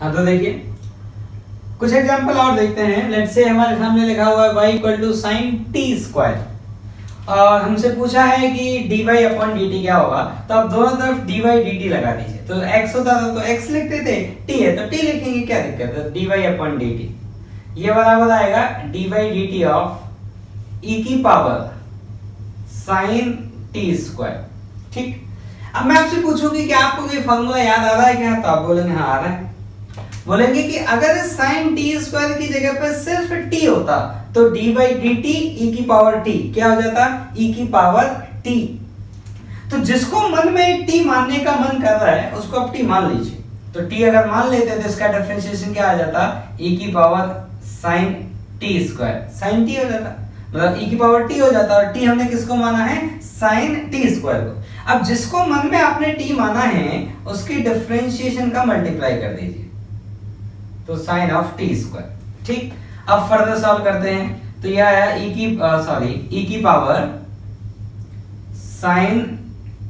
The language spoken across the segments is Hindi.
हाँ तो देखिए कुछ एग्जांपल और देखते हैं। लेट्स से हमारे सामने लिखा हुआ है y equal to sine T square और हमसे पूछा है कि dy अपॉन dt क्या होगा। तो आप दोनों तरफ dy dt लगा दीजिए। तो x होता था तो x लिखते थे, t है तो t लिखेंगे, क्या दिक्कत है। dy अपॉन dt ये बराबर आएगा dy dt ऑफ e की पावर साइन टी स्क्वायर। ठीक, अब मैं आपसे पूछूंगी कि आपको ये फॉर्मूला याद आ रहा है क्या, तो आप बोलेंगे हाँ आ रहा है। बोलेंगे कि अगर साइन टी स्क्वायर की जगह पर सिर्फ t होता तो dy dt e की पावर t क्या हो जाता, e की पावर t। तो जिसको मन में t मानने का मन कर रहा है उसको आप t मान लीजिए। तो t अगर मान लेते तो इसका डिफरेंशिएशन क्या आ जाता, e की power sine T square, sine t हो जाता, मतलब e की पावर t हो जाता। और t हमने किसको माना है, साइन टी स्क्वायर को। अब जिसको मन में आपने t माना है उसकी डिफरेंशिएशन का मल्टीप्लाई कर दीजिए तो साइन ऑफ टी स्क्वायर। ठीक, अब फर्दर सॉल्व करते हैं तो यह आया e की पावर साइन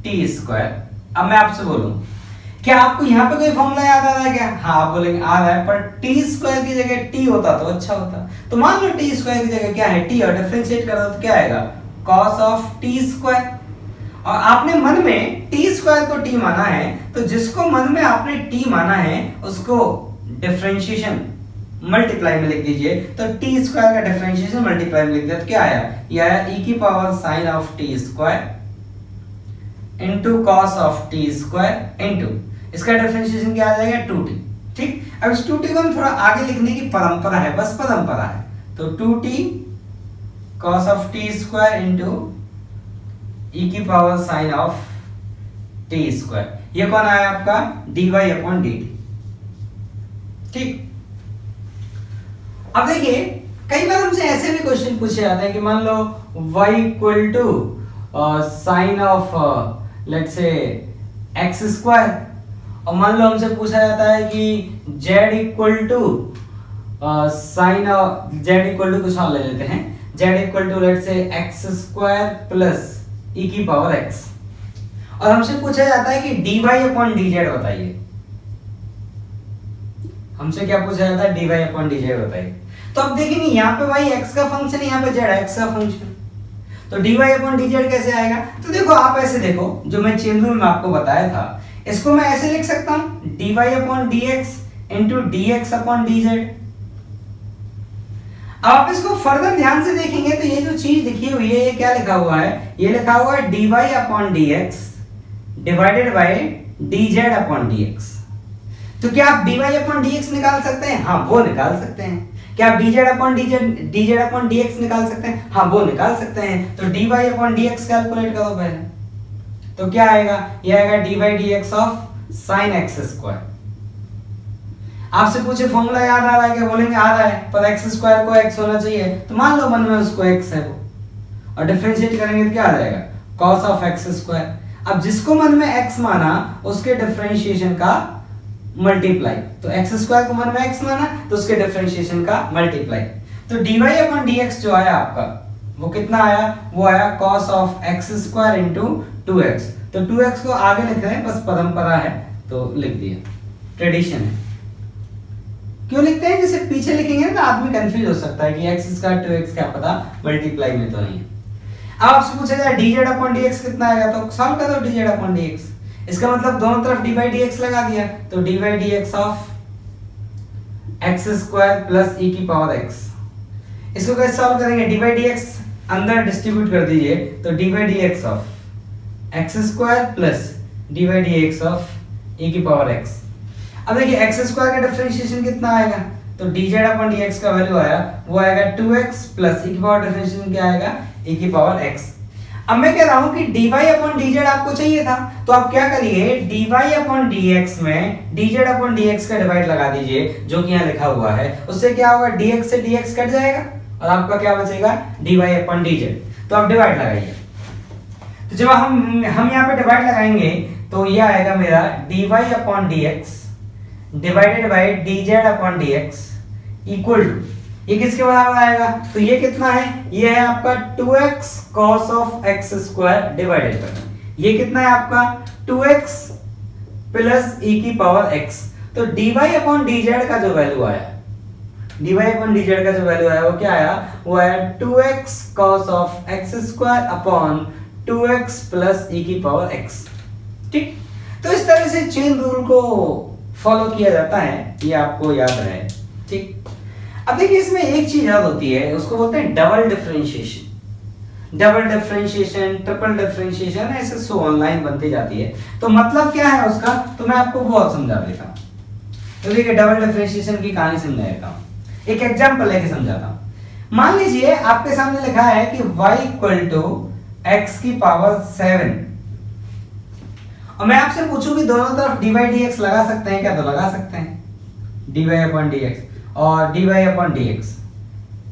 टी स्क्वायर। अब मैं आपसे बोलूं क्या आपको यहाँ पे कोई फॉर्मूला याद आ रहा है क्या, हाँ आप बोलेंगे आ रहा है, पर टी स्क्वायर की जगह t होता तो अच्छा होता। तो मान लो टी स्क्वायर की जगह क्या है t और डिफरेंशिएट कर दो तो क्या आएगा, कॉस ऑफ टी स्क्वायर। और आपने मन में टी स्क्वायर को t माना है तो जिसको मन में आपने t माना है उसको डिफरेंशिएशन मल्टीप्लाई में लिख दीजिए। तो टी स्क्वायर का डिफरेंशिएशन मल्टीप्लाई में लिख दिया तो क्या आया, ये आया e की power sign of T square into cos of T square into इसका डिफरेंशिएशन क्या आ जाएगा 2t। ठीक, अब इस 2t को हम थोड़ा आगे लिखने की परंपरा है, बस परंपरा है। तो 2t cos of T square into e की power sign of T square. ये कौन आया आपका, dy अपॉन dt। ठीक, अब देखिए कई बार हमसे ऐसे भी क्वेश्चन पूछे जाते हैं कि मान लो y equal to sine of let's say x square, और मान लो हमसे पूछा जाता है कि z equal to sine of z equal to कुछ और ले लेते हैं, z equal to let's say x square plus e की पावर x, और हमसे पूछा जाता है कि dy अपॉन dz बताइए। हमसे क्या पूछा जाता है, dy अपॉन dz बताइए। तो अब देखेंगे यहाँ पे y x का फंक्शन है, यहाँ पे z x का फंक्शन, तो dy अपॉन dz कैसे आएगा। तो देखो आप ऐसे देखो, जो मैं चेन रूल में आपको बताया था इसको मैं ऐसे लिख सकता हूं dy upon dx into dx upon dz। अब आप इसको फर्दर ध्यान से देखेंगे तो ये जो चीज लिखी हुई है ये क्या लिखा हुआ है, ये लिखा हुआ है dy upon dx divided by dz upon dx। तो क्या आप dy अपॉन dx निकाल सकते हैं, हाँ वो निकाल सकते हैं। क्या आप dz अपॉन dx निकाल सकते हैं, हाँ वो निकाल सकते हैं। तो dy अपॉन dx कैलकुलेट करो पहले, तो क्या आएगा, ये आएगा dy dx of sine x square. आपसे पूछे फॉर्मूला याद आ रहा है क्या, बोलेंगे आ रहा है, पर x स्क्वायर को x होना चाहिए, तो मान लो मन में उसको x है वो, और डिफरेंशिएट करेंगे तो क्या आ जाएगा, cos ऑफ x स्क्वायर। अब जिसको मन में x माना उसके डिफरेंशिएशन का मल्टीप्लाई, तो x स्क्वायर को मन में x माना तो उसके डिफरेंशिएशन का मल्टीप्लाई। तो dy अपॉन dx जो आया आपका वो कितना आया, वो आया cos of x square into 2x। तो 2x को आगे लिख रहे हैं, बस परंपरा है तो लिख दिया, ट्रेडिशन है। क्यों लिखते हैं, जैसे पीछे लिखेंगे ना आदमी कंफ्यूज हो सकता है कि x स्क्वायर 2x क्या पता मल्टीप्लाई में तो नहीं है। अब आपसे पूछा जाए dz अपॉन dx कितना आएगा, तो सॉल्व कर दो dz अपॉन dx। इसका मतलब दोनों तरफ dy dx लगा दिया, तो dy dx of x square plus e की पावर x। इसको कैसे सॉल्व करेंगे, dy dx अंदर डिस्ट्रीब्यूट कर दीजिए, तो dy dx of x square plus dy dx of e की पावर x। अब देखिए x स्क्वायर का डिफरेंशिएशन कितना आएगा, तो dz अपॉन dx का वैल्यू आया वो आएगा 2x प्लस e की पावर डिफरेंशिएशन क्या आएगा, e की पावर x। अब मैं कह रहा हूं कि dy अपॉन dz आपको चाहिए था, तो आप क्या करिए dy अपॉन dx में dz अपॉन dx का डिवाइड लगा दीजिए जो कि यहाँ लिखा हुआ है। उससे क्या होगा, dx से dx कट जाएगा और आपका क्या बचेगा, dy अपॉन dz। तो आप डिवाइड लगाइए, तो जब हम यहाँ पे डिवाइड लगाएंगे तो ये आएगा मेरा dy upon dx divided by dz upon dx equal to, ये किसके बराबर आएगा, तो ये कितना है, ये है आपका 2x cos of x square divided by ये कितना है आपका 2x प्लस e की पावर x। तो dy अपॉन dz का जो वैल्यू आया, dy अपॉन dz का जो वैल्यू आया वो क्या आया, वो आया 2x cos of x square upon 2x plus e की पावर x। ठीक, तो इस तरह से चेन रूल को फॉलो किया जाता है, ये आपको याद रहे। ठीक, अब देखिए इसमें एक चीज याद होती है, उसको बोलते हैं double differentiation. Double differentiation, triple differentiation, ऐसे सो ऑनलाइन बनती जाती है। तो मतलब क्या है उसका, तो मैं आपको बहुत समझा देता हूँ। तो देखिए डबल डिफरेंशिएशन की कहानी समझा देता हूँ, एक एग्जांपल लेके समझाता हूँ। मान लीजिए आपके सामने लिखा है कि y इक्वल टू x की पावर 7, और मैं आपसे पूछूं कि दोनों तरफ dy dx लगा सकते हैं क्या, तो लगा सकते हैं, dy अपॉन dx और dy अपॉन dx,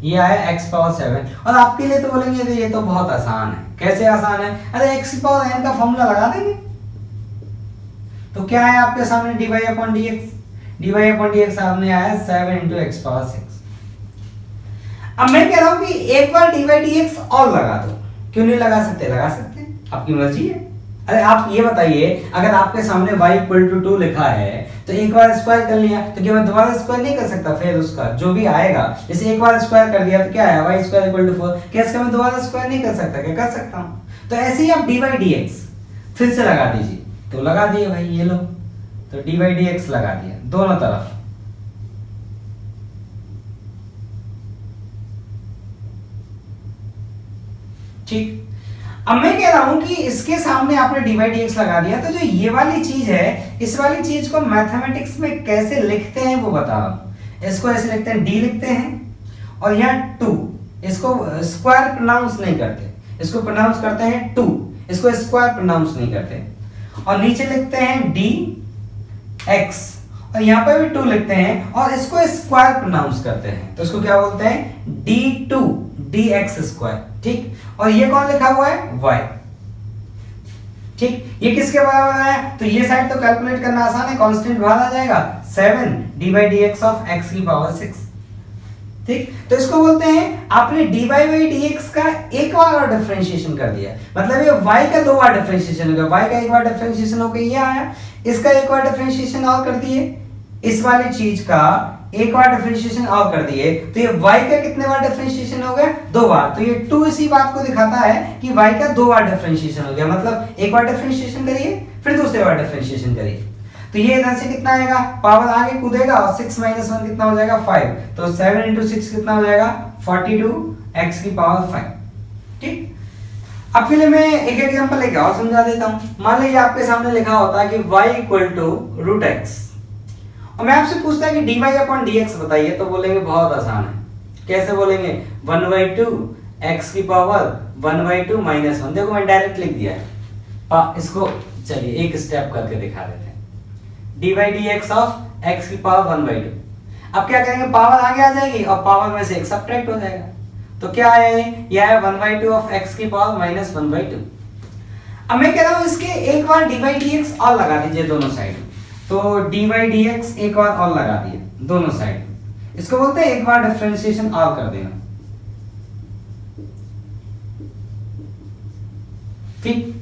ये आया x पावर 7। और आपके लिए तो बोलेंगे तो ये तो बहुत आसान है। कैसे आसान है, अरे x की पावर n का फॉर्मूला लगा देंगे। तो क्या है आपके सामने dy upon dx, dy upon dx सामने आया 7 इंटू x पावर 6। अब मैं कह रहा हूं कि एक बार dy dx और लगा दो, क्यों नहीं लगा सकते, लगा सकते हैं, आपकी मर्जी है। अरे आप ये बताइए, अगर आपके सामने y इक्वल टू 2 लिखा है तो एक बार स्क्वायर कर लिया, तो क्या मैं दोबारा स्क्वायर नहीं कर सकता, फिर उसका जो भी आएगा, जैसे एक बार स्क्वायर कर दिया तो क्या है y स्क्वायर इक्वल टू 4, क्या इसका मैं दोबारा स्क्वायर नहीं कर सकता, क्या कर सकता हूं। तो ऐसे ही आप dy dx फिर से लगा दीजिए, तो लगा दिए भाई, ये लो, तो dy dx लगा दिया दोनों तरफ। ठीक, अब मैं कह रहा हूं कि इसके सामने आपने dy dx लगा दिया, तो जो ये वाली चीज है, इस वाली चीज को मैथमेटिक्स में कैसे लिखते हैं वो बता रहा हूं। इसको ऐसे लिखते हैं, d लिखते हैं और यहाँ 2, इसको स्क्वायर प्रोनाउंस नहीं करते, इसको प्रोनाउंस करते हैं 2, इसको स्क्वायर प्रोनाउंस नहीं करते। और नीचे लिखते हैं dx और यहाँ पे भी 2 लिखते हैं और इसको स्क्वायर प्रोनाउंस करते हैं, तो इसको क्या बोलते हैं, d2 dx स्क्वायर। ठीक, और ये कौन लिखा हुआ है, y। ठीक, ये किसके बराबर है, तो ये साइड तो कैलकुलेट करना आसान है, कांस्टेंट बाहर आ जाएगा, 7 dy dx ऑफ x की पावर 6। ठीक, तो इसको बोलते हैं आपने dy dx का एक बार और डिफरेंशिएशन कर दिया, मतलब ये y का 2 बार डिफरेंशिएशन हो गया, y का एक बार डिफरेंशिएशन होकर ये आया, इसका एक बार डिफरेंशिएशन और कर दिए, इस वाली चीज का एक बार डिफरेंशिएशन और कर दिए, तो ये y का कितने बार डिफरेंशिएशन हो गया, 2 बार। तो ये 2 इसी बात को दिखाता है कि y का 2 बार डिफरेंशिएशन हो गया, मतलब एक बार डिफरेंशिएशन करिए फिर दूसरे बार डिफरेंशिएशन करिए, तो ये इधर से कितना आएगा, पावर आगे कूदेगा और 6 - 1 कितना हो जाएगा, 5। तो 7 × 6 कितना हो जाएगा, 42 x की पावर 5। ठीक, अब के लिए मैं एक एग्जांपल लेके और समझा देता हूं। मान लीजिए आपके सामने लिखा होता है कि y इक्वल टू √x, और मैं आपसे पूछता है कि dy अपॉन dx बताइए, तो बोलेंगे बहुत आसान है। कैसे बोलेंगे, 1/2 x की पावर 1/2 - 1। देखो मैं डायरेक्ट लिख दिया है, इसको चलिए एक स्टेप करके दिखा देते हैं। dy dx ऑफ x की पावर 1/2, अब क्या करेंगे, पावर आगे आ जाएगी और पावर में से एक सब्ट्रैक्ट हो जाएगा, तो क्या है, यह है 1/2 ऑफ x की पावर -1/2। अब मैं कह रहा हूं इसके एक बार dy dx और लगा दीजिए दोनों साइड, तो dy dx एक बार और लगा दिए दोनों साइड, इसको बोलते हैं एक बार डिफरेंशिएशन और कर देना। ठीक,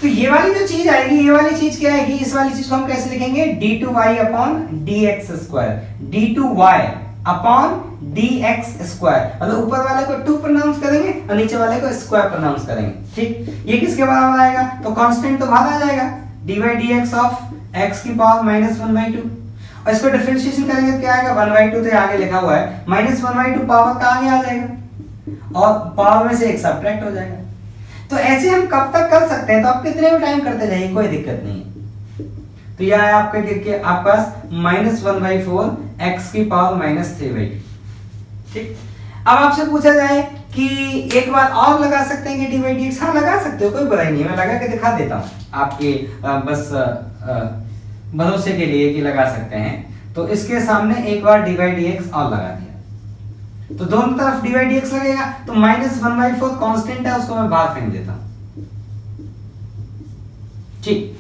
तो ये वाली जो चीज आएगी, ये वाली चीज क्या आएगी, इस वाली चीज को हम कैसे लिखेंगे, d2y upon dx square, d2y upon dx square, मतलब ऊपर वाले को 2 प्रोनाउंस करेंगे और नीचे वाले को स्क्वायर प्रोनाउंस करेंगे। ठीक, ये किसके बराबर आएगा, तो कांस्टेंट तो बाहर आ जाएगा, dy dx ऑफ x की पावर -1/2, और इसको डिफरेंशिएशन करेंगे तो क्या आएगा, 1/2 तो आगे लिखा हुआ है, -1/2 पावर का आगे आ जाएगा और पावर में से एक सब्ट्रैक्ट हो जाएगा। तो ऐसे हम कब तक कर सकते हैं, तो आप कितने भी टाइम करते जाइए, कोई दिक्कत नहीं है। तो यह है आपका आपके पास -1/4 x की पावर -3/2। ठीक, अब आपसे पूछा जाए कि एक बार और लगा सकते हैं कि dy dx, हाँ लगा सकते हो, कोई बुराई नहीं है, मैं लगा के दिखा देता हूँ आपके बस भरोसे के लिए कि लगा सकते हैं। तो इसके सामने एक बार dy dx और लगा दिया, तो दोनों तरफ dy dx लगेगा, तो -1/4 कांस्टेंट है, उसको मैं बाहर फेंक देता हूं। ठीक,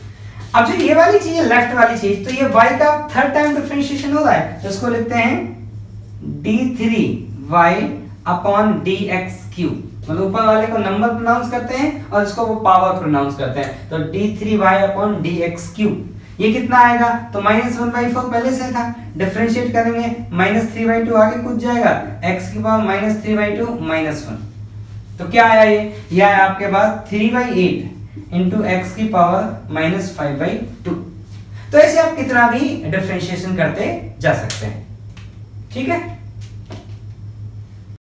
अब जो ये वाली चीज है लेफ्ट वाली चीज, तो ये y का थर्ड टाइम डिफरेंशिएशन हो रहा है, तो इसको लिखते हैं d3y अपॉन dx3, मतलब ऊपर वाले को नंबर प्रोनाउंस करते हैं और इसको वो पावर प्रोनाउंस करते हैं, तो d3y अपॉन dx3, ये कितना आएगा, तो -1/4 पहले से था, डिफरेंशिएट करेंगे -3/2 आगे कूद जाएगा, x की पावर -3/2 -1, तो क्या आया ये आया आपके पास 3/8 इंटू एक्स की पावर -5/2। तो ऐसे आप कितना भी डिफरेंशिएशन करते जा सकते हैं, ठीक है।